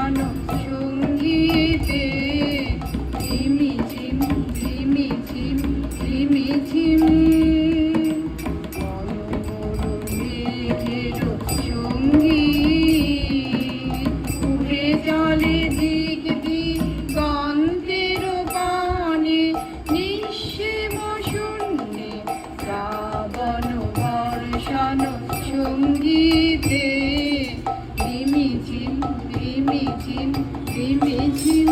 বর্ষানো সঙ্গীতে ঝিমিঝিম ঝিমিঝিম ঝিমিঝিম মেঘের সঙ্গীত উড়ে চলে দিক দিগন্তের পানে নিঃসীম শূন্যে শ্রাবণ বর্ষানো সঙ্গীতে ঝিমিঝিম ঝিমিঝিম ঝিমিঝিম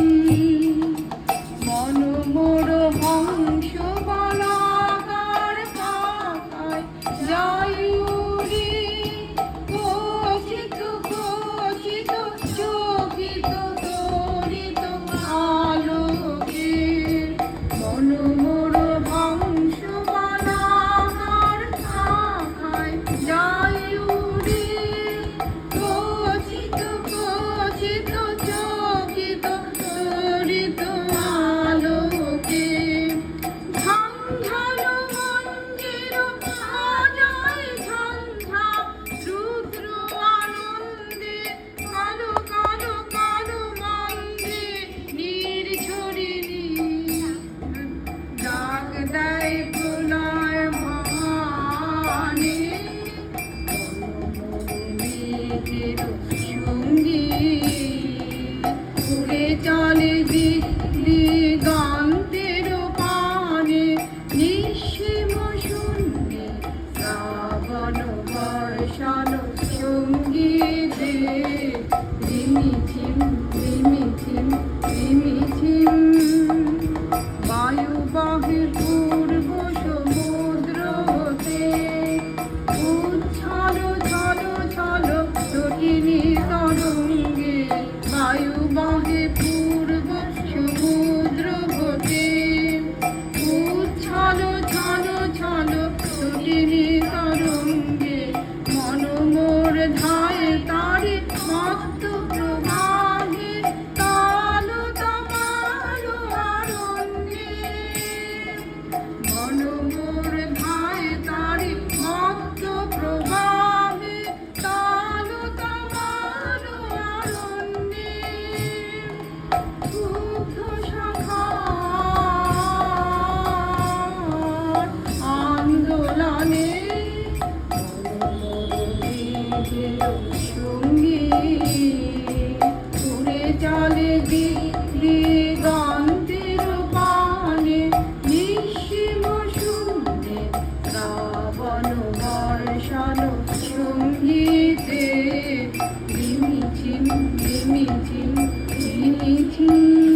মনোমোর হংস বলাকার পাতায় যাই উড়ে কচিত কচিত চকিত তরিত আলোকের মনোমোর হংস বলাকার পাতায় যাই উড়ে কচিত কচিত চকিত তরিত আলোকে ঝঞ্ঝালো মঞ্জের অজয় ঝঞ্ঝা রুদ্র আনন্দে কালো কালো কালো মন্দে নির্ঝরিণী ডাক দেয় প্রলয় ভবানী মেঘের সঙ্গীত উড়ে চলে দিগন্তের পানে নিঃসীম শূন্যে শ্রাবণ বর্ষানো সঙ্গীতে ঝিমিঝিম ঝিমিঝিম ঝিমিঝিম বায়ু বহে পূর্ব সমুদ্র হতে উচ্ছল ছল ছল তটিনী তরঙ্গে বায়ু বহে পূর্ব সমুদ্র হতে উচ্ছল ছল ছল তটিনী তরঙ্গে মনোমোর ধায় তারে মত্ত প্রবাহে তাল তামাল আরণ্যে মনোমোর ধায় তারে মত্ত প্রবাহে তাল তামাল আরণ্যে ক্ষুব্ধ শাখার আন্দোলনে উড়ে চলে দিগন্তের পানে নিঃসীম শূন্যে শ্রাবণ বর্ষানো সঙ্গীতে ঝিমিঝিম ঝিমিঝিম ঝিমিঝিম